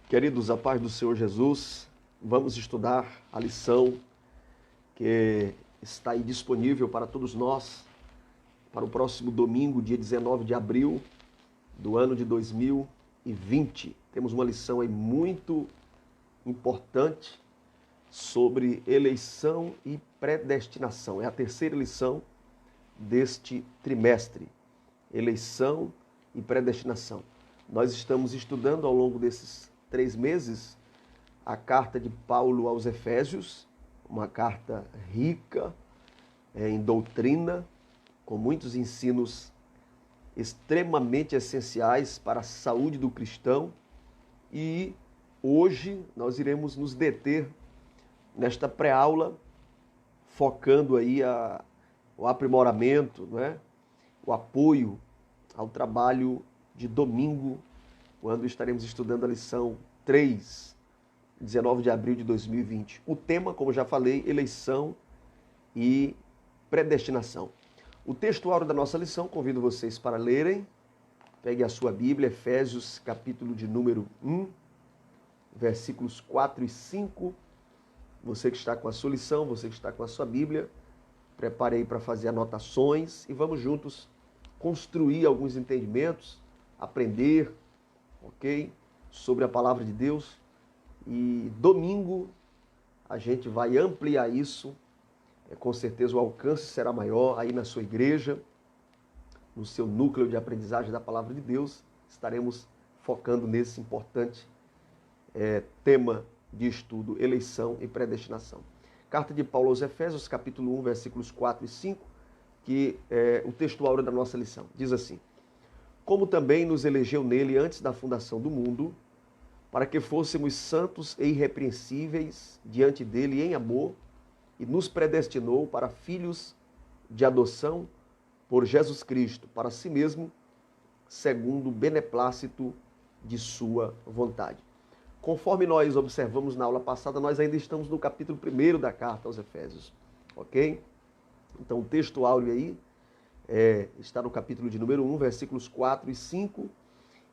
Queridos, a paz do Senhor Jesus, vamos estudar a lição que está aí disponível para todos nós para o próximo domingo, dia 19 de abril do ano de 2020. Temos uma lição aí muito importante sobre eleição e predestinação. É a terceira lição deste trimestre. Eleição e predestinação. Nós estamos estudando ao longo desses 3 meses a carta de Paulo aos Efésios, uma carta rica em doutrina, com muitos ensinos extremamente essenciais para a saúde do cristão. E hoje nós iremos nos deter nesta pré-aula, focando aí o aprimoramento, né? O apoio ao trabalho de domingo, quando estaremos estudando a lição 3, 19 de abril de 2020. O tema, como já falei, eleição e predestinação. O textuário da nossa lição, convido vocês para lerem. Pegue a sua Bíblia, Efésios, capítulo de número 1, versículos 4 e 5. Você que está com a sua lição, você que está com a sua Bíblia, prepare aí para fazer anotações e vamos juntos construir alguns entendimentos, aprender, ok? Sobre a palavra de Deus. E domingo a gente vai ampliar isso. Com certeza o alcance será maior aí na sua igreja, no seu núcleo de aprendizagem da palavra de Deus. Estaremos focando nesse importante tema de estudo, eleição e predestinação. Carta de Paulo aos Efésios, capítulo 1, versículos 4 e 5, que é o textuário da nossa lição. Diz assim: como também nos elegeu nele antes da fundação do mundo, para que fôssemos santos e irrepreensíveis diante dele em amor, e nos predestinou para filhos de adoção por Jesus Cristo, para si mesmo, segundo o beneplácito de sua vontade. Conforme nós observamos na aula passada, nós ainda estamos no capítulo 1 da carta aos Efésios, ok? Então o texto áureo aí está no capítulo de número 1, versículos 4 e 5.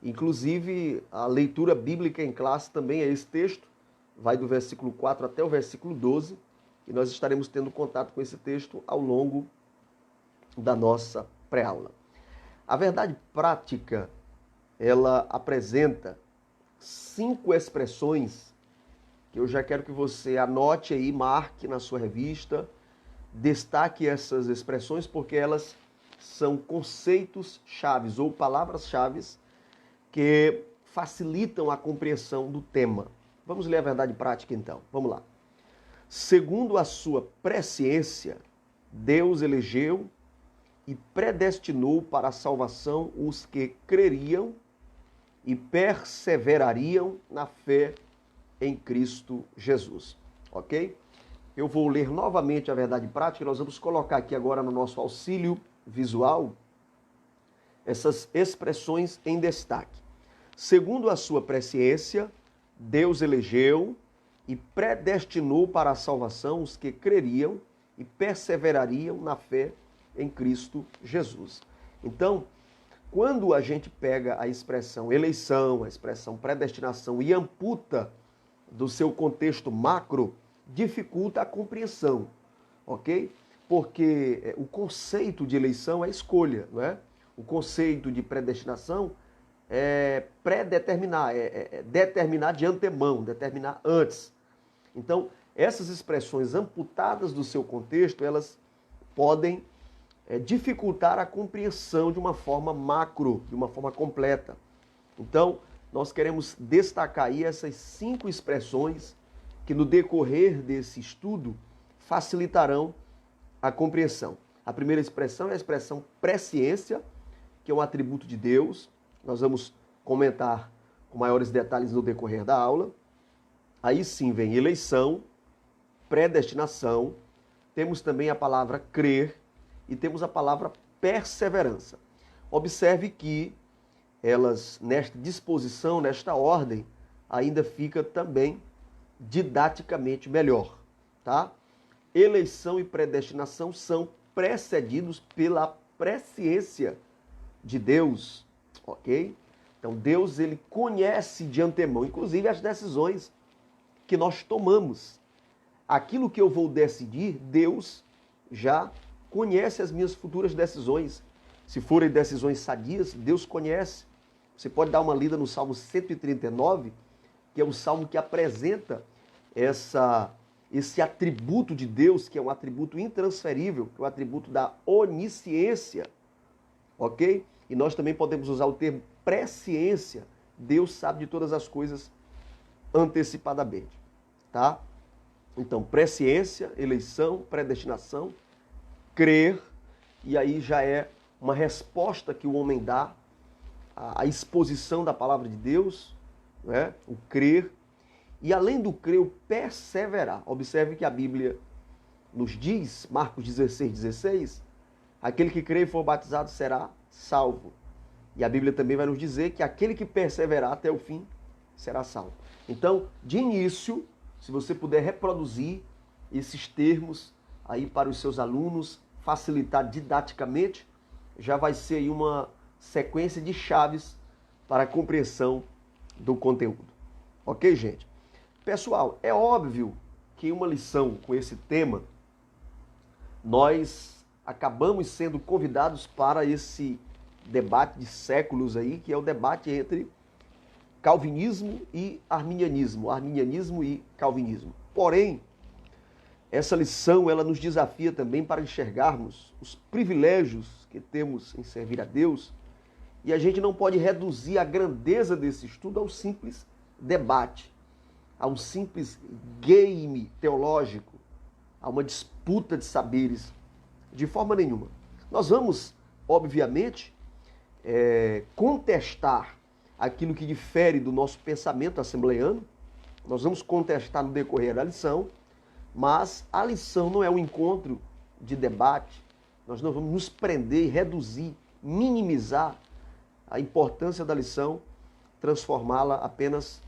Inclusive, a leitura bíblica em classe também é esse texto, vai do versículo 4 até o versículo 12, e nós estaremos tendo contato com esse texto ao longo da nossa pré-aula. A verdade prática, ela apresenta 5 expressões que eu já quero que você anote aí, marque na sua revista, destaque essas expressões porque elas são conceitos chaves ou palavras-chaves que facilitam a compreensão do tema. Vamos ler a verdade prática então. Vamos lá. Segundo a sua presciência, Deus elegeu e predestinou para a salvação os que creriam e perseverariam na fé em Cristo Jesus. Ok? Eu vou ler novamente a verdade prática e nós vamos colocar aqui agora no nosso auxílio visual essas expressões em destaque. Segundo a sua presciência, Deus elegeu e predestinou para a salvação os que creriam e perseverariam na fé em Cristo Jesus. Então, quando a gente pega a expressão eleição, a expressão predestinação e amputa do seu contexto macro, dificulta a compreensão, ok? Porque o conceito de eleição é escolha, não é? O conceito de predestinação é predeterminar, determinar de antemão, determinar antes. Então, essas expressões amputadas do seu contexto, elas podem dificultar a compreensão de uma forma macro, de uma forma completa. Então, nós queremos destacar aí essas 5 expressões que no decorrer desse estudo facilitarão a compreensão. A primeira expressão é a expressão presciência, que é um atributo de Deus. Nós vamos comentar com maiores detalhes no decorrer da aula. Aí sim vem eleição, predestinação, temos também a palavra crer e temos a palavra perseverança. Observe que elas, nesta disposição, nesta ordem, ainda fica também didaticamente melhor, tá? Eleição e predestinação são precedidos pela presciência de Deus, ok? Então Deus, ele conhece de antemão, inclusive as decisões que nós tomamos. Aquilo que eu vou decidir, Deus já conhece as minhas futuras decisões. Se forem decisões sadias, Deus conhece. Você pode dar uma lida no Salmo 139, que é o salmo que apresenta esse atributo de Deus, que é um atributo intransferível, que é o atributo da onisciência, ok? E nós também podemos usar o termo presciência. Deus sabe de todas as coisas antecipadamente, tá? Então, presciência, eleição, predestinação, crer, e aí já é uma resposta que o homem dá à exposição da palavra de Deus, né? O crer. E além do crer, o perseverar. Observe que a Bíblia nos diz, Marcos 16:16, aquele que crer e for batizado será salvo. E a Bíblia também vai nos dizer que aquele que perseverar até o fim será salvo. Então, de início, se você puder reproduzir esses termos aí para os seus alunos, facilitar didaticamente, já vai ser aí uma sequência de chaves para a compreensão do conteúdo. Ok, gente? Pessoal, é óbvio que uma lição com esse tema, nós acabamos sendo convidados para esse debate de séculos aí, que é o debate entre calvinismo e arminianismo e calvinismo. Porém, essa lição, ela nos desafia também para enxergarmos os privilégios que temos em servir a Deus, e a gente não pode reduzir a grandeza desse estudo ao simples debate, a um simples game teológico, a uma disputa de saberes, de forma nenhuma. Nós vamos, obviamente, contestar aquilo que difere do nosso pensamento assembleiano, nós vamos contestar no decorrer da lição, mas a lição não é um encontro de debate, nós não vamos nos prender, reduzir, minimizar a importância da lição, transformá-la apenas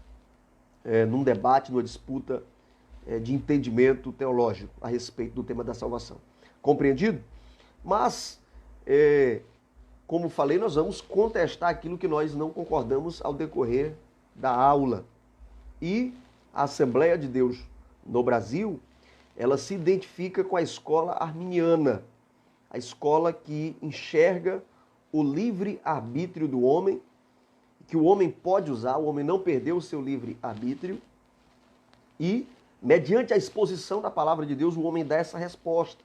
num debate, numa disputa de entendimento teológico a respeito do tema da salvação. Compreendido? Mas, como falei, nós vamos contestar aquilo que nós não concordamos ao decorrer da aula. E a Assembleia de Deus no Brasil, ela se identifica com a escola arminiana, a escola que enxerga o livre-arbítrio do homem, que o homem pode usar, o homem não perdeu o seu livre-arbítrio, e, mediante a exposição da palavra de Deus, o homem dá essa resposta.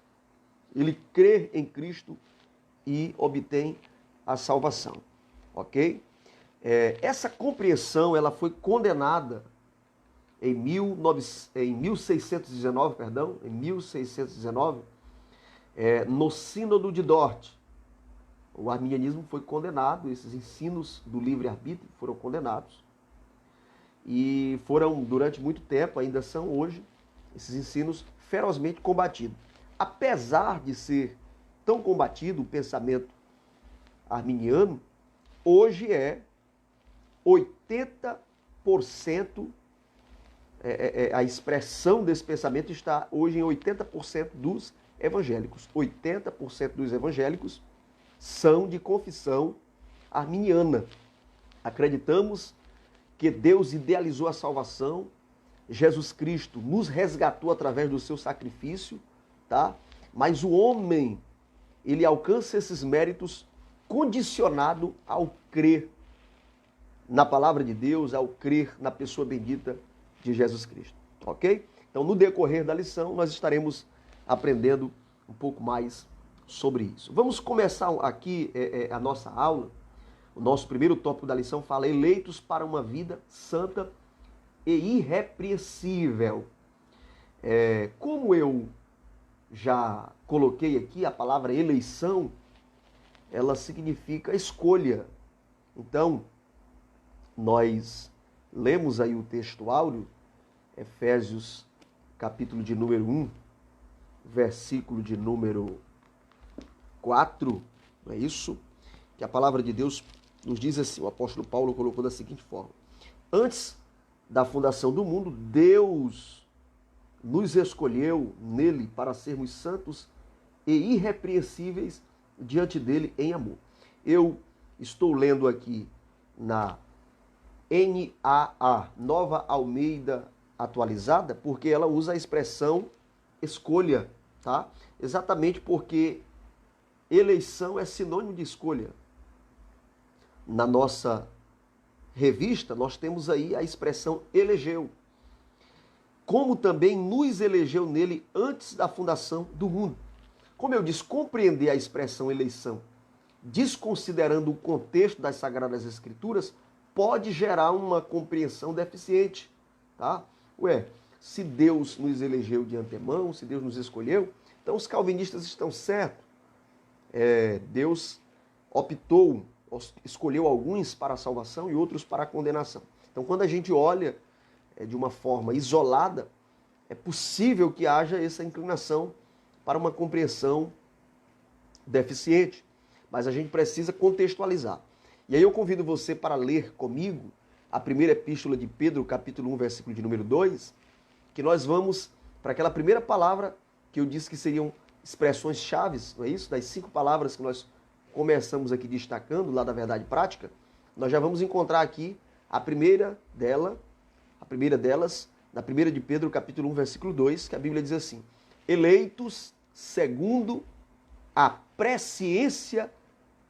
Ele crê em Cristo e obtém a salvação, ok? Essa compreensão, ela foi condenada em 1619, no Sínodo de Dort. O arminianismo foi condenado, esses ensinos do livre-arbítrio foram condenados. E foram, durante muito tempo, ainda são hoje, esses ensinos ferozmente combatidos. Apesar de ser tão combatido o pensamento arminiano, hoje 80%, a expressão desse pensamento está hoje em 80% dos evangélicos. 80% dos evangélicos são de confissão arminiana. Acreditamos que Deus idealizou a salvação, Jesus Cristo nos resgatou através do seu sacrifício, tá? Mas o homem, ele alcança esses méritos condicionado ao crer na palavra de Deus, ao crer na pessoa bendita de Jesus Cristo, ok? Então, no decorrer da lição, nós estaremos aprendendo um pouco mais sobre isso. Vamos começar aqui a nossa aula. O nosso primeiro tópico da lição fala eleitos para uma vida santa e irrepreensível. Como eu já coloquei aqui, a palavra eleição, ela significa escolha. Então, nós lemos aí o texto áureo, Efésios, capítulo de número 1, versículo de número 4, não é isso? Que a palavra de Deus nos diz assim, o apóstolo Paulo colocou da seguinte forma: antes da fundação do mundo, Deus nos escolheu nele para sermos santos e irrepreensíveis diante dele em amor. Eu estou lendo aqui na NAA, Nova Almeida Atualizada, porque ela usa a expressão escolha, tá? Exatamente porque eleição é sinônimo de escolha. Na nossa revista, nós temos aí a expressão elegeu. Como também nos elegeu nele antes da fundação do mundo. Como eu disse, compreender a expressão eleição, desconsiderando o contexto das Sagradas Escrituras, pode gerar uma compreensão deficiente, tá? Se Deus nos elegeu de antemão, se Deus nos escolheu, então os calvinistas estão certos. Deus optou, escolheu alguns para a salvação e outros para a condenação. Então, quando a gente olha de uma forma isolada, é possível que haja essa inclinação para uma compreensão deficiente, mas a gente precisa contextualizar. E aí eu convido você para ler comigo a primeira epístola de Pedro, capítulo 1, versículo de número 2, que nós vamos para aquela primeira palavra que eu disse que seriam expressões chaves, não é isso? Das 5 palavras que nós começamos aqui destacando, lá da Verdade Prática, nós já vamos encontrar aqui a primeira delas, na 1 de Pedro, capítulo 1, versículo 2, que a Bíblia diz assim: eleitos segundo a presciência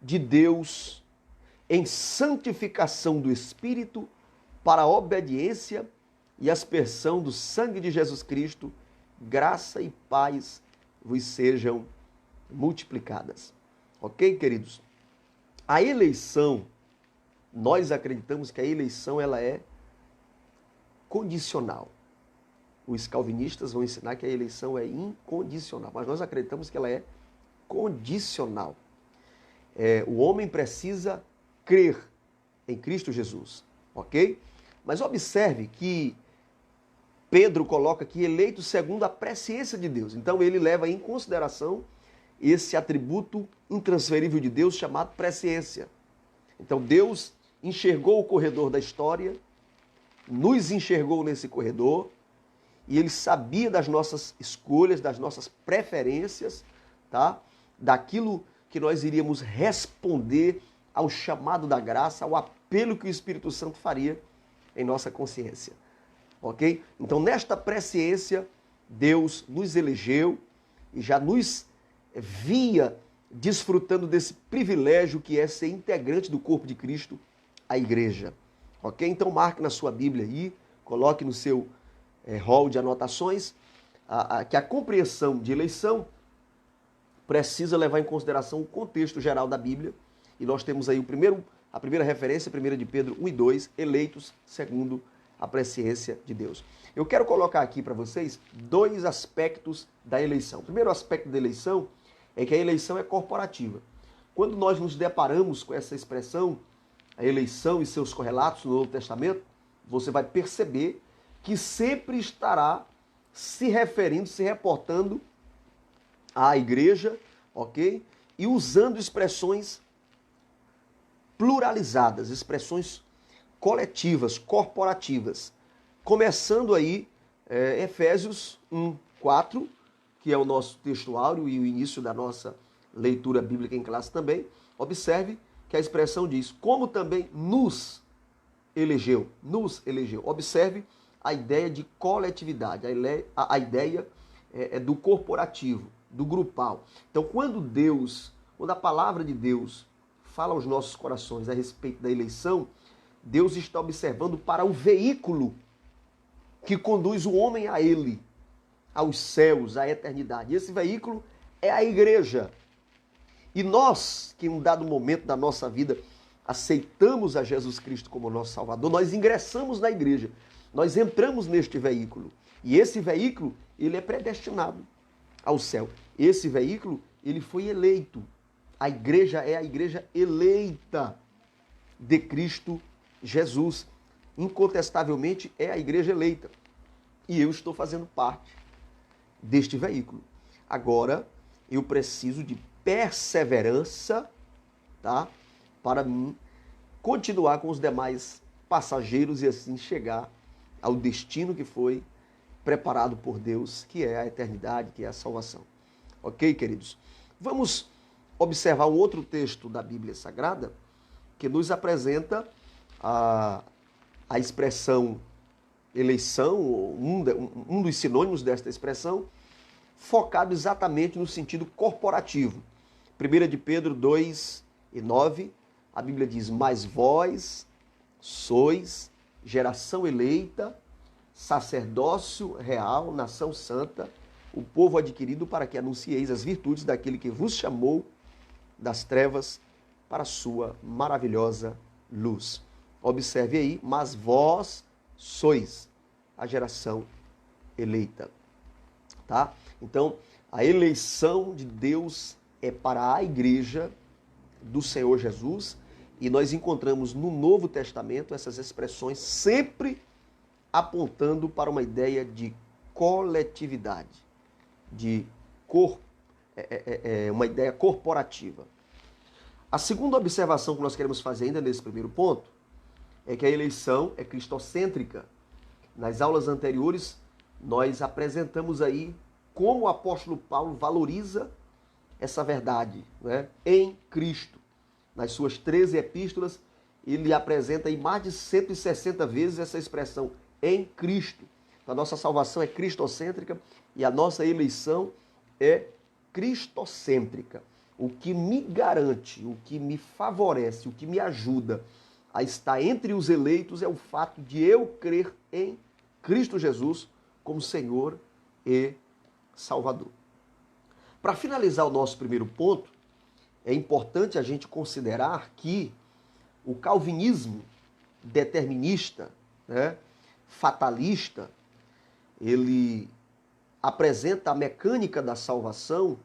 de Deus em santificação do Espírito para a obediência e aspersão do sangue de Jesus Cristo, graça e paz vos sejam multiplicadas. Ok, queridos? A eleição, nós acreditamos que a eleição ela é condicional. Os calvinistas vão ensinar que a eleição é incondicional, mas nós acreditamos que ela é condicional. O homem precisa crer em Cristo Jesus, ok? Mas observe que Pedro coloca aqui eleito segundo a presciência de Deus. Então ele leva em consideração esse atributo intransferível de Deus chamado presciência. Então Deus enxergou o corredor da história, nos enxergou nesse corredor, e ele sabia das nossas escolhas, das nossas preferências, tá? Daquilo que nós iríamos responder ao chamado da graça, ao apelo que o Espírito Santo faria em nossa consciência. Ok? Então, nesta presciência, Deus nos elegeu e já nos via desfrutando desse privilégio que é ser integrante do corpo de Cristo, a igreja. Ok? Então, marque na sua Bíblia aí, coloque no seu hall de anotações, que a compreensão de eleição precisa levar em consideração o contexto geral da Bíblia. E nós temos aí a primeira referência, 1 de Pedro 1 e 2, eleitos segundo a presciência de Deus. Eu quero colocar aqui para vocês 2 aspectos da eleição. O primeiro aspecto da eleição é que a eleição é corporativa. Quando nós nos deparamos com essa expressão, a eleição e seus correlatos no Novo Testamento, você vai perceber que sempre estará se referindo, se reportando à igreja, ok? E usando expressões pluralizadas, expressões coletivas, corporativas. Começando aí, Efésios 1, 4, que é o nosso texto áureo e o início da nossa leitura bíblica em classe também. Observe que a expressão diz, como também nos elegeu. Observe a ideia de coletividade, a ideia do corporativo, do grupal. Então, quando a palavra de Deus fala aos nossos corações a respeito da eleição, Deus está observando para o veículo que conduz o homem a ele, aos céus, à eternidade. E esse veículo é a igreja. E nós, que em um dado momento da nossa vida aceitamos a Jesus Cristo como nosso Salvador, nós ingressamos na igreja, nós entramos neste veículo. E esse veículo, ele é predestinado ao céu. Esse veículo, ele foi eleito. A igreja é a igreja eleita de Cristo Jesus. Incontestavelmente é a igreja eleita. E eu estou fazendo parte deste veículo. Agora, eu preciso de perseverança, tá? Para mim continuar com os demais passageiros e assim chegar ao destino que foi preparado por Deus, que é a eternidade, que é a salvação. Ok, queridos? Vamos observar um outro texto da Bíblia Sagrada que nos apresenta a expressão eleição, um dos sinônimos desta expressão, focado exatamente no sentido corporativo. 1 de Pedro 2:9, a Bíblia diz: mas vós sois geração eleita, sacerdócio real, nação santa, o povo adquirido para que anuncieis as virtudes daquele que vos chamou das trevas para a sua maravilhosa luz. Observe aí, mas vós sois a geração eleita, tá? Então, a eleição de Deus é para a igreja do Senhor Jesus, e nós encontramos no Novo Testamento essas expressões sempre apontando para uma ideia de coletividade, de uma ideia corporativa. A segunda observação que nós queremos fazer ainda nesse primeiro ponto é que a eleição é cristocêntrica. Nas aulas anteriores, nós apresentamos aí como o apóstolo Paulo valoriza essa verdade, né? Em Cristo. Nas suas 13 epístolas, ele apresenta aí mais de 160 vezes essa expressão, em Cristo. A nossa salvação é cristocêntrica e a nossa eleição é cristocêntrica. O que me garante, o que me favorece, o que me ajuda a estar entre os eleitos é o fato de eu crer em Cristo Jesus como Senhor e Salvador. Para finalizar o nosso primeiro ponto, é importante a gente considerar que o calvinismo determinista, né, fatalista, ele apresenta a mecânica da salvação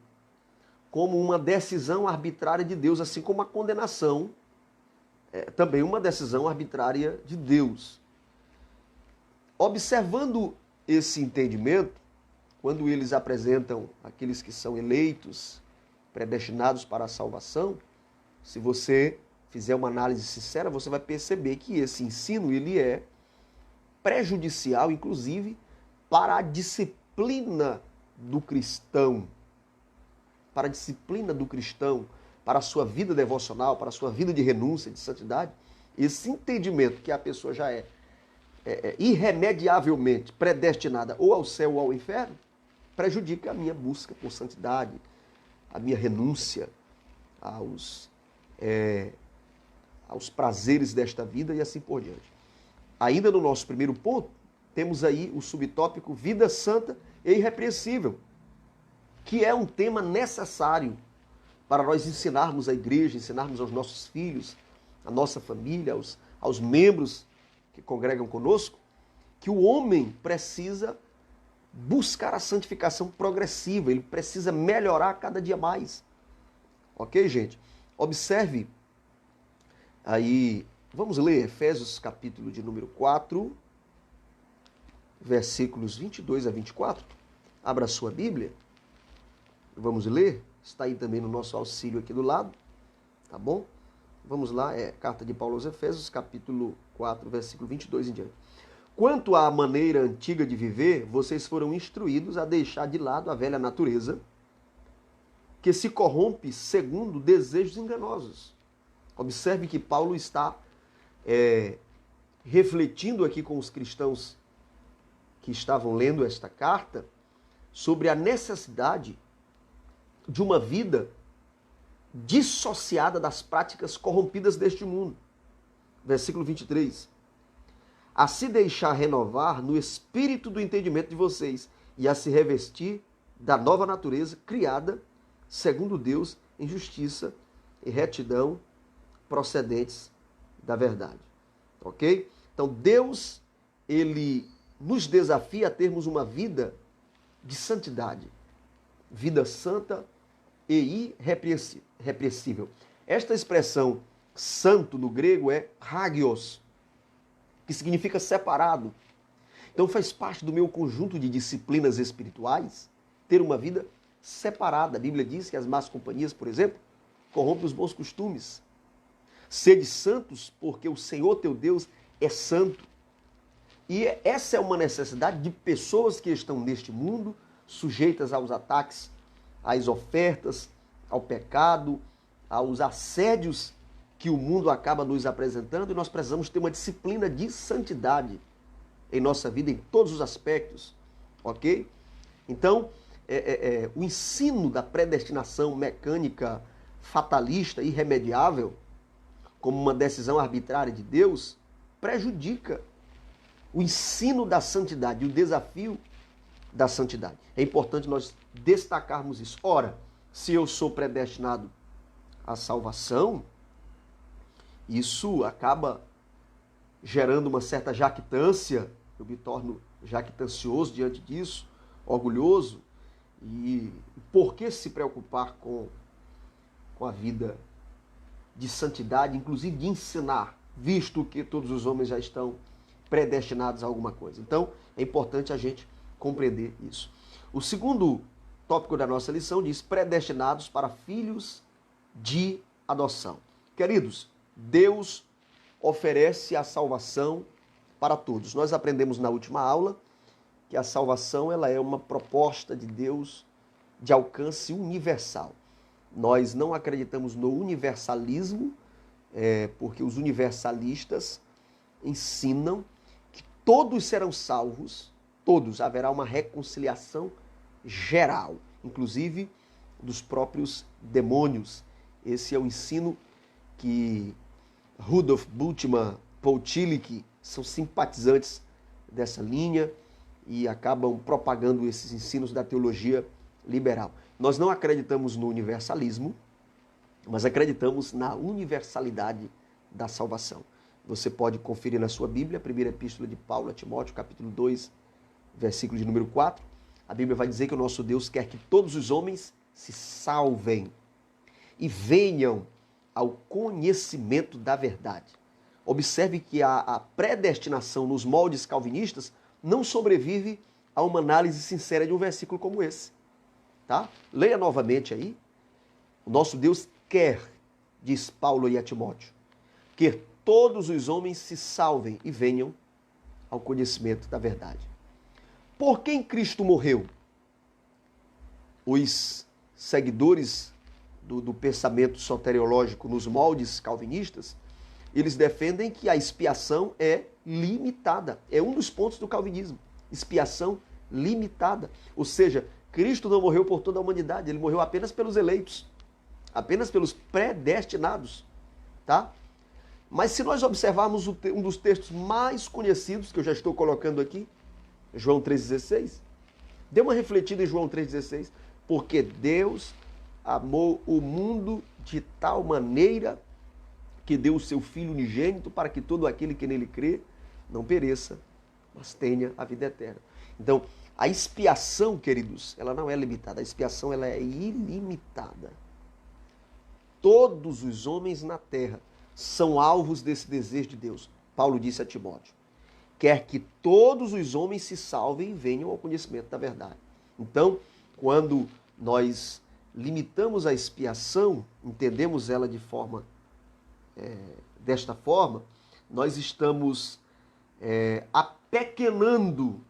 como uma decisão arbitrária de Deus, assim como a condenação é também uma decisão arbitrária de Deus. Observando esse entendimento, quando eles apresentam aqueles que são eleitos, predestinados para a salvação, se você fizer uma análise sincera, você vai perceber que esse ensino ele é prejudicial, inclusive, para a disciplina do cristão. Para a disciplina do cristão, para a sua vida devocional, para a sua vida de renúncia, de santidade. Esse entendimento que a pessoa já é irremediavelmente predestinada ou ao céu ou ao inferno, prejudica a minha busca por santidade, a minha renúncia aos prazeres desta vida e assim por diante. Ainda no nosso primeiro ponto, temos aí o subtópico vida santa e irrepreensível, que é um tema necessário para nós ensinarmos à igreja, ensinarmos aos nossos filhos, à nossa família, aos membros que congregam conosco, que o homem precisa buscar a santificação progressiva, ele precisa melhorar cada dia mais. Ok, gente? Observe aí, vamos ler Efésios capítulo de número 4, versículos 22 a 24. Abra a sua Bíblia, vamos ler, está aí também no nosso auxílio aqui do lado, tá bom? Vamos lá, carta de Paulo aos Efésios, capítulo 4, versículo 22 em diante. Quanto à maneira antiga de viver, vocês foram instruídos a deixar de lado a velha natureza, que se corrompe segundo desejos enganosos. Observe que Paulo está refletindo aqui com os cristãos que estavam lendo esta carta sobre a necessidade de uma vida dissociada das práticas corrompidas deste mundo. Versículo 23. A se deixar renovar no espírito do entendimento de vocês e a se revestir da nova natureza criada segundo Deus em justiça e retidão procedentes da verdade. Ok? Então Deus, ele nos desafia a termos uma vida de santidade, vida santa e irrepreensível. Esta expressão santo no grego é hagios, que significa separado. Então faz parte do meu conjunto de disciplinas espirituais ter uma vida separada. A Bíblia diz que as más companhias, por exemplo, corrompem os bons costumes. Sede santos, porque o Senhor teu Deus é santo. E essa é uma necessidade de pessoas que estão neste mundo, sujeitas aos ataques, às ofertas, ao pecado, aos assédios que o mundo acaba nos apresentando e nós precisamos ter uma disciplina de santidade em nossa vida, em todos os aspectos, ok? Então, o ensino da predestinação mecânica, fatalista, irremediável, como uma decisão arbitrária de Deus, prejudica o ensino da santidade, o desafio da santidade. É importante nós destacarmos isso. Ora, se eu sou predestinado à salvação, isso acaba gerando uma certa jactância, eu me torno jactancioso diante disso, orgulhoso, e por que se preocupar com a vida de santidade, inclusive de ensinar, visto que todos os homens já estão predestinados a alguma coisa. Então, é importante a gente compreender isso. O segundo tópico da nossa lição diz predestinados para filhos de adoção. Queridos, Deus oferece a salvação para todos. Nós aprendemos na última aula que a salvação ela é uma proposta de Deus de alcance universal. Nós não acreditamos no universalismo, porque os universalistas ensinam que todos serão salvos, todos, haverá uma reconciliação geral, inclusive dos próprios demônios. Esse é o ensino que Rudolf Bultmann, Paul Tillich são simpatizantes dessa linha e acabam propagando esses ensinos da teologia liberal. Nós não acreditamos no universalismo, mas acreditamos na universalidade da salvação. Você pode conferir na sua Bíblia, a primeira epístola de Paulo a Timóteo, capítulo 2, versículo de número 4. A Bíblia vai dizer que o nosso Deus quer que todos os homens se salvem e venham ao conhecimento da verdade. Observe que a predestinação nos moldes calvinistas não sobrevive a uma análise sincera de um versículo como esse. Tá? Leia novamente aí. O nosso Deus quer, diz Paulo a Timóteo, que todos os homens se salvem e venham ao conhecimento da verdade. Por quem Cristo morreu? Os seguidores do pensamento soteriológico nos moldes calvinistas, eles defendem que a expiação é limitada. É um dos pontos do calvinismo. Expiação limitada. Ou seja, Cristo não morreu por toda a humanidade, ele morreu apenas pelos eleitos, apenas pelos predestinados, tá? Mas se nós observarmos um dos textos mais conhecidos, que eu já estou colocando aqui, João 3,16, dê uma refletida em João 3,16, porque Deus amou o mundo de tal maneira que deu o seu Filho unigênito para que todo aquele que nele crê não pereça, mas tenha a vida eterna. Então, a expiação, queridos, ela não é limitada, a expiação ela é ilimitada. Todos os homens na terra são alvos desse desejo de Deus. Paulo disse a Timóteo, quer que todos os homens se salvem e venham ao conhecimento da verdade. Então, quando nós limitamos a expiação, entendemos ela de forma desta forma, nós estamos apequenando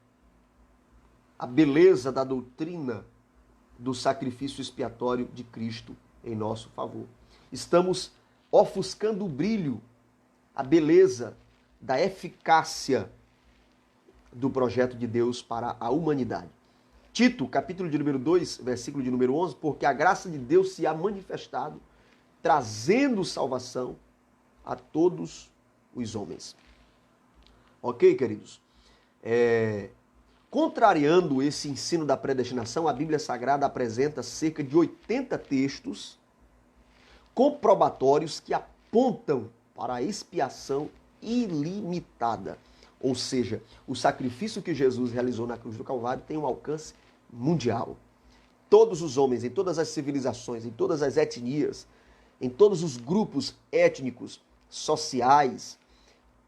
a beleza da doutrina do sacrifício expiatório de Cristo em nosso favor. Estamos ofuscando o brilho, a beleza da eficácia do projeto de Deus para a humanidade. Tito, capítulo de número 2, versículo de número 11, porque a graça de Deus se há manifestado, trazendo salvação a todos os homens. Ok, queridos? Contrariando esse ensino da predestinação, a Bíblia Sagrada apresenta cerca de 80 textos comprobatórios que apontam para a expiação ilimitada. Ou seja, o sacrifício que Jesus realizou na cruz do Calvário tem um alcance mundial. Todos os homens, em todas as civilizações, em todas as etnias, em todos os grupos étnicos, sociais,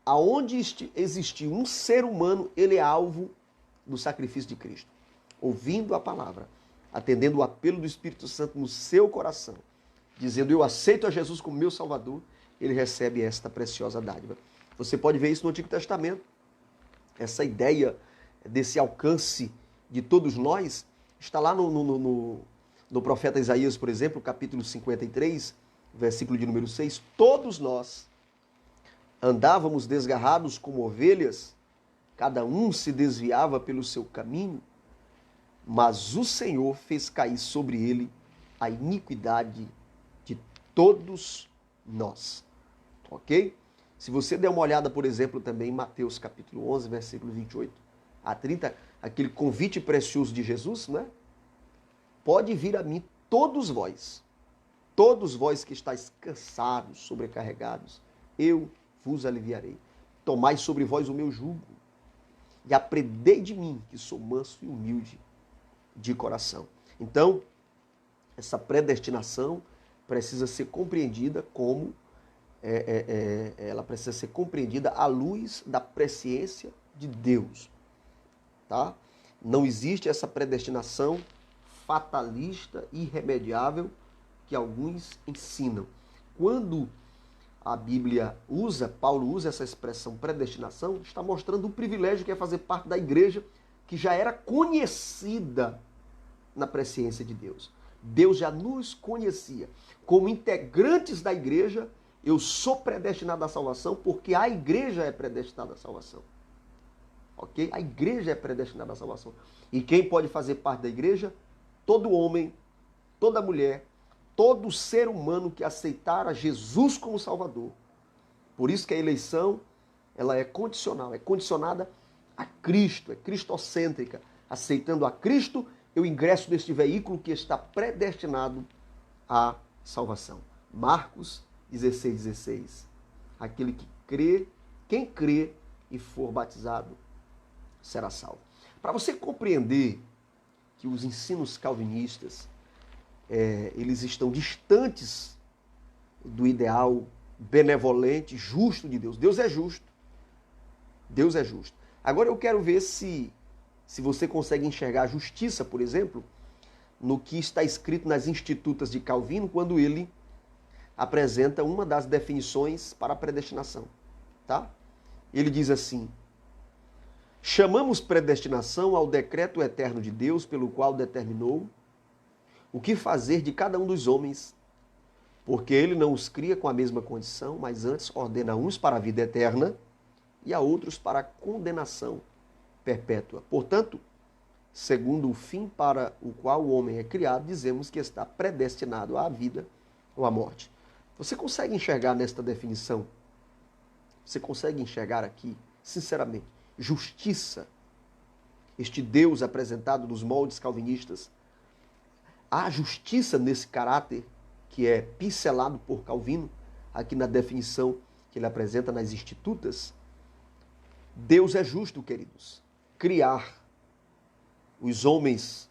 aonde existir um ser humano, ele é alvo do sacrifício de Cristo. Ouvindo a palavra, atendendo o apelo do Espírito Santo no seu coração, dizendo, eu aceito a Jesus como meu Salvador, ele recebe esta preciosa dádiva. Você pode ver isso no Antigo Testamento. Essa ideia desse alcance de todos nós está lá no profeta Isaías, por exemplo, capítulo 53, versículo de número 6, todos nós andávamos desgarrados como ovelhas, cada um se desviava pelo seu caminho, mas o Senhor fez cair sobre ele a iniquidade de todos nós. Ok? Se você der uma olhada, por exemplo, também em Mateus capítulo 11, versículo 28 a 30, aquele convite precioso de Jesus, né? Pode vir a mim todos vós que estáis cansados, sobrecarregados, eu vos aliviarei. Tomai sobre vós o meu jugo e aprendei de mim, que sou manso e humilde de coração. Então, essa predestinação precisa ser compreendida como ela precisa ser compreendida à luz da presciência de Deus, tá? Não existe essa predestinação fatalista, irremediável, que alguns ensinam. Quando a Bíblia Paulo usa essa expressão predestinação, está mostrando o privilégio que é fazer parte da igreja que já era conhecida na presciência de Deus. Deus já nos conhecia. Como integrantes da igreja, eu sou predestinado à salvação porque a igreja é predestinada à salvação. Ok? A igreja é predestinada à salvação. E quem pode fazer parte da igreja? Todo homem, toda mulher, todo ser humano que aceitar a Jesus como Salvador. Por isso que a eleição ela é condicional, é condicionada a Cristo, é cristocêntrica. Aceitando a Cristo, eu ingresso neste veículo que está predestinado à salvação. Marcos 16:16. Aquele que crê, quem crê e for batizado será salvo. Para você compreender que os ensinos calvinistas eles estão distantes do ideal benevolente, justo de Deus. Deus é justo. Deus é justo. Agora eu quero ver se você consegue enxergar a justiça, por exemplo, no que está escrito nas Institutas de Calvino, quando ele apresenta uma das definições para a predestinação. Tá? Ele diz assim: chamamos predestinação ao decreto eterno de Deus, pelo qual determinou o que fazer de cada um dos homens, porque ele não os cria com a mesma condição, mas antes ordena uns para a vida eterna e a outros para a condenação perpétua. Portanto, segundo o fim para o qual o homem é criado, dizemos que está predestinado à vida ou à morte. Você consegue enxergar nesta definição? Você consegue enxergar aqui, sinceramente, justiça? Este Deus apresentado nos moldes calvinistas. Há justiça nesse caráter que é pincelado por Calvino, aqui na definição que ele apresenta nas Institutas. Deus é justo, queridos. Criar os homens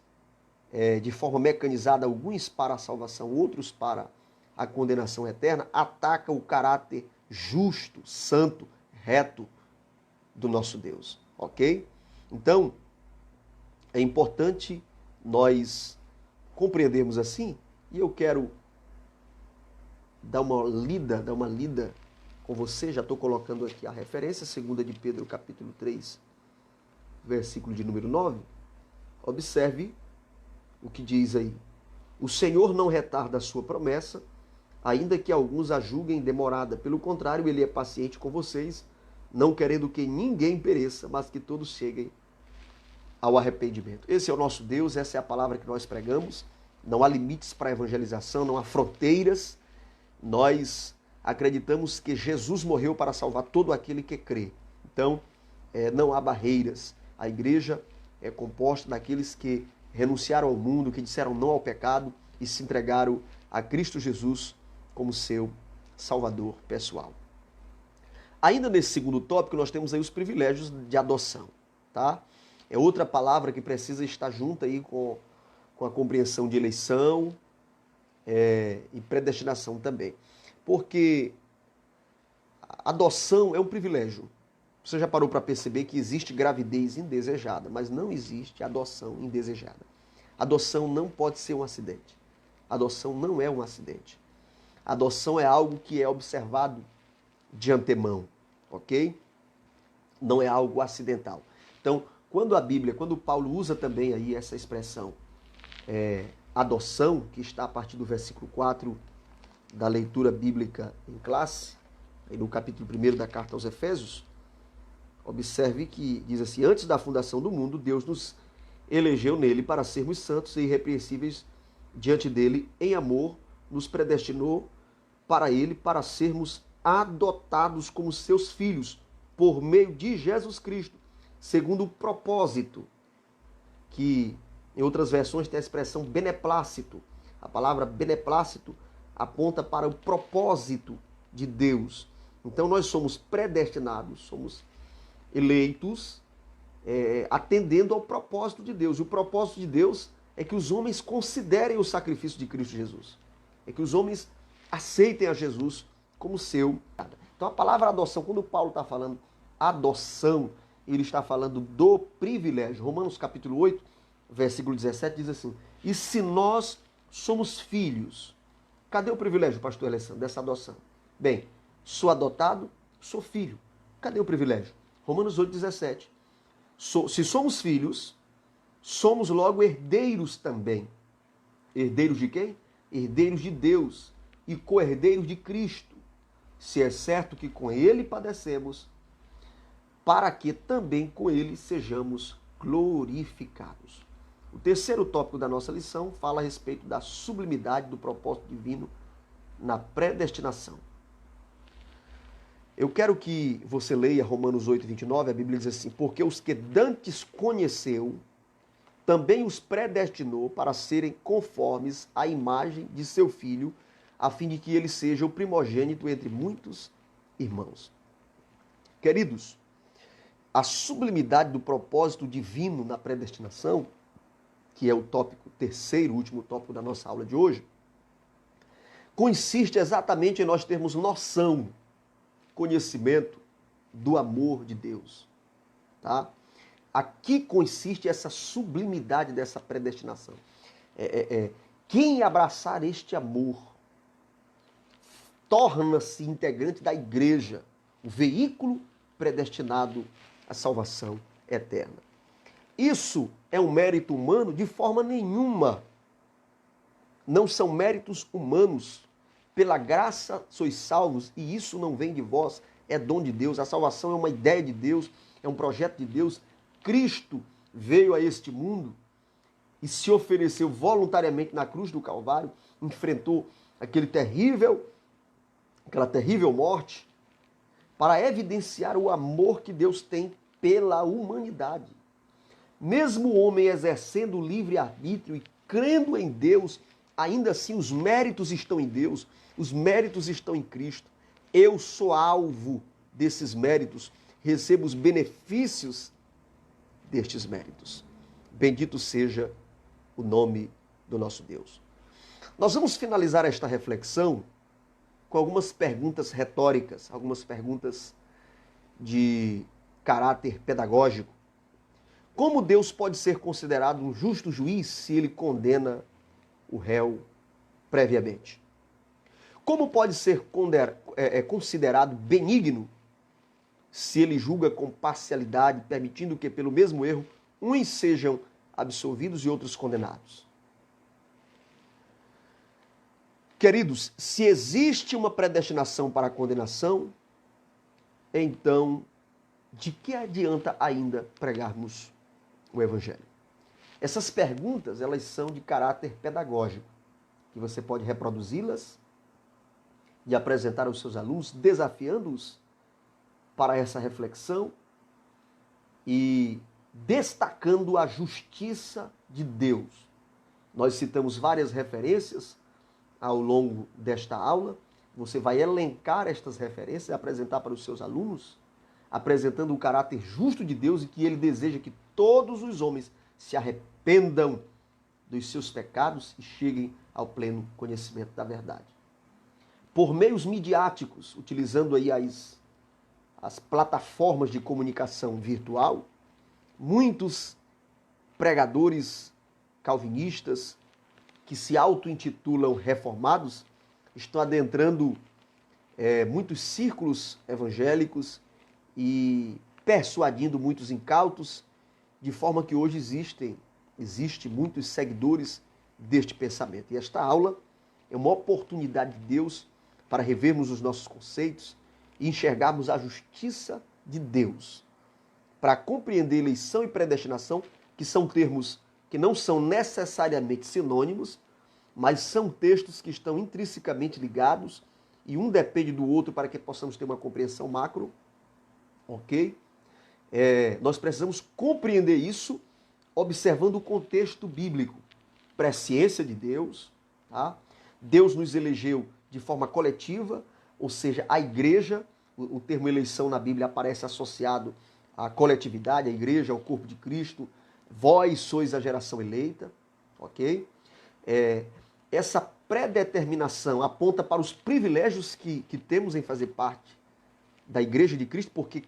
de forma mecanizada, alguns para a salvação, outros para a condenação eterna, ataca o caráter justo, santo, reto do nosso Deus, ok? Então, é importante nós compreendermos assim, e eu quero dar uma lida com você, já estou colocando aqui a referência, 2 de Pedro, capítulo 3, versículo de número 9. Observe o que diz aí. O Senhor não retarda a sua promessa, ainda que alguns a julguem demorada. Pelo contrário, ele é paciente com vocês, não querendo que ninguém pereça, mas que todos cheguem ao arrependimento. Esse é o nosso Deus, essa é a palavra que nós pregamos. Não há limites para a evangelização, não há fronteiras. Nós acreditamos que Jesus morreu para salvar todo aquele que crê. Então, não há barreiras. A igreja é composta daqueles que renunciaram ao mundo, que disseram não ao pecado e se entregaram a Cristo Jesus como seu Salvador pessoal. Ainda nesse segundo tópico, nós temos aí os privilégios de adoção, tá? É outra palavra que precisa estar junto aí com a compreensão de eleição e predestinação também. Porque adoção é um privilégio. Você já parou para perceber que existe gravidez indesejada, mas não existe adoção indesejada. Adoção não pode ser um acidente. Adoção não é um acidente. Adoção é algo que é observado de antemão, ok? Não é algo acidental. Então, quando Paulo usa também aí essa expressão adoção, que está a partir do versículo 4 da leitura bíblica em classe, aí no capítulo 1 da carta aos Efésios, observe que diz assim: antes da fundação do mundo, Deus nos elegeu nele para sermos santos e irrepreensíveis diante dele, em amor, nos predestinou para ele, para sermos adotados como seus filhos, por meio de Jesus Cristo, segundo o propósito, que em outras versões tem a expressão beneplácito. A palavra beneplácito aponta para o propósito de Deus. Então nós somos predestinados, somos eleitos, atendendo ao propósito de Deus. E o propósito de Deus é que os homens considerem o sacrifício de Cristo Jesus. É que os homens aceitem a Jesus como seu. Então a palavra adoção, quando Paulo está falando adoção, ele está falando do privilégio. Romanos capítulo 8, versículo 17 diz assim: e se nós somos filhos, cadê o privilégio, pastor Alessandro, dessa adoção? Bem, sou adotado, sou filho. Cadê o privilégio? Romanos 8, 17. Se somos filhos, somos logo herdeiros também. Herdeiros de quem? Herdeiros de Deus e co-herdeiros de Cristo. Se é certo que com ele padecemos, para que também com ele sejamos glorificados. O terceiro tópico da nossa lição fala a respeito da sublimidade do propósito divino na predestinação. Eu quero que você leia Romanos 8, 29, a Bíblia diz assim: porque os que dantes conheceu, também os predestinou para serem conformes à imagem de seu Filho, a fim de que ele seja o primogênito entre muitos irmãos. Queridos, a sublimidade do propósito divino na predestinação, que é o tópico terceiro, último tópico da nossa aula de hoje, consiste exatamente em nós termos noção, conhecimento do amor de Deus. Tá? Aqui consiste essa sublimidade dessa predestinação. Quem abraçar este amor torna-se integrante da igreja, o veículo predestinado à salvação eterna. Isso é um mérito humano? De forma nenhuma. Não são méritos humanos. Pela graça sois salvos, e isso não vem de vós, é dom de Deus. A salvação é uma ideia de Deus, é um projeto de Deus. Cristo veio a este mundo e se ofereceu voluntariamente na cruz do Calvário, enfrentou aquela terrível morte, para evidenciar o amor que Deus tem pela humanidade. Mesmo o homem exercendo o livre-arbítrio e crendo em Deus, ainda assim os méritos estão em Deus, os méritos estão em Cristo. Eu sou alvo desses méritos, recebo os benefícios destes méritos. Bendito seja o nome do nosso Deus. Nós vamos finalizar esta reflexão com algumas perguntas retóricas, algumas perguntas de caráter pedagógico. Como Deus pode ser considerado um justo juiz se ele condena o réu previamente? Como pode ser considerado benigno se ele julga com parcialidade, permitindo que, pelo mesmo erro, uns sejam absolvidos e outros condenados? Queridos, se existe uma predestinação para a condenação, então, de que adianta ainda pregarmos o Evangelho? Essas perguntas, elas são de caráter pedagógico, que você pode reproduzi-las e apresentar aos seus alunos, desafiando-os para essa reflexão e destacando a justiça de Deus. Nós citamos várias referências ao longo desta aula. Você vai elencar estas referências e apresentar para os seus alunos, apresentando o caráter justo de Deus e que ele deseja que todos os homens se arrependam dos seus pecados e cheguem ao pleno conhecimento da verdade. Por meios midiáticos, utilizando aí as plataformas de comunicação virtual, muitos pregadores calvinistas que se auto-intitulam reformados estão adentrando muitos círculos evangélicos e persuadindo muitos incautos, de forma que hoje existe muitos seguidores deste pensamento. E esta aula é uma oportunidade de Deus para revermos os nossos conceitos e enxergarmos a justiça de Deus. Para compreender eleição e predestinação, que são termos que não são necessariamente sinônimos, mas são textos que estão intrinsecamente ligados e um depende do outro para que possamos ter uma compreensão macro, ok? Nós precisamos compreender isso observando o contexto bíblico. Presciência de Deus, tá? Deus nos elegeu de forma coletiva, ou seja, a igreja, o termo eleição na Bíblia aparece associado à coletividade, à igreja, ao corpo de Cristo. Vós sois a geração eleita, ok? Essa predeterminação aponta para os privilégios que temos em fazer parte da igreja de Cristo, porque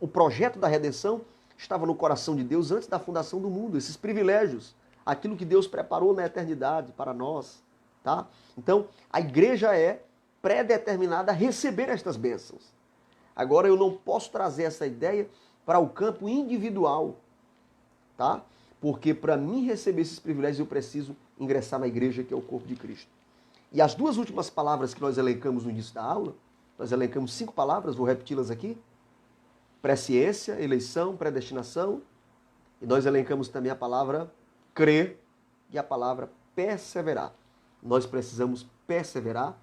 o projeto da redenção estava no coração de Deus antes da fundação do mundo, esses privilégios, aquilo que Deus preparou na eternidade para nós, tá? Então, a igreja é predeterminada a receber estas bênçãos. Agora, eu não posso trazer essa ideia para o campo individual, tá? Porque para mim receber esses privilégios eu preciso ingressar na igreja, que é o corpo de Cristo. E as duas últimas palavras que nós elencamos no início da aula, nós elencamos 5 palavras, vou repeti-las aqui. Presciência, eleição, predestinação. E nós elencamos também a palavra crer e a palavra perseverar. Nós precisamos perseverar,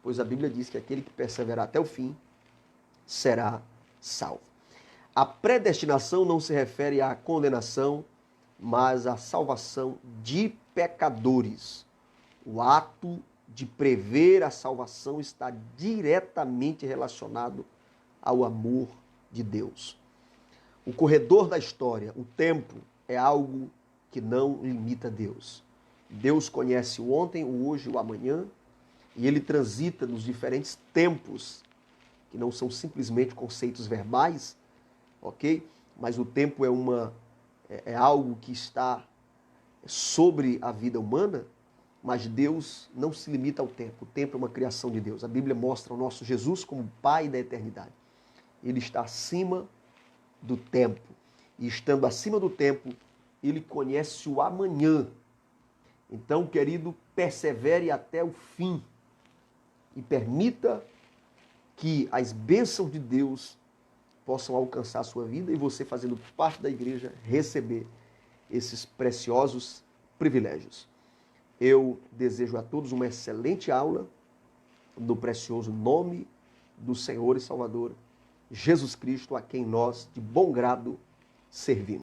pois a Bíblia diz que aquele que perseverar até o fim será salvo. A predestinação não se refere à condenação, mas à salvação de pecadores. O ato de prever a salvação está diretamente relacionado ao amor de Deus. O corredor da história, o tempo, é algo que não limita Deus. Deus conhece o ontem, o hoje e o amanhã, e ele transita nos diferentes tempos, que não são simplesmente conceitos verbais, ok? Mas o tempo é algo que está sobre a vida humana, mas Deus não se limita ao tempo. O tempo é uma criação de Deus. A Bíblia mostra o nosso Jesus como Pai da eternidade. Ele está acima do tempo. E estando acima do tempo, ele conhece o amanhã. Então, querido, persevere até o fim e permita que as bênçãos de Deus possam alcançar a sua vida e você, fazendo parte da igreja, receber esses preciosos privilégios. Eu desejo a todos uma excelente aula no precioso nome do Senhor e Salvador Jesus Cristo, a quem nós, de bom grado, servimos.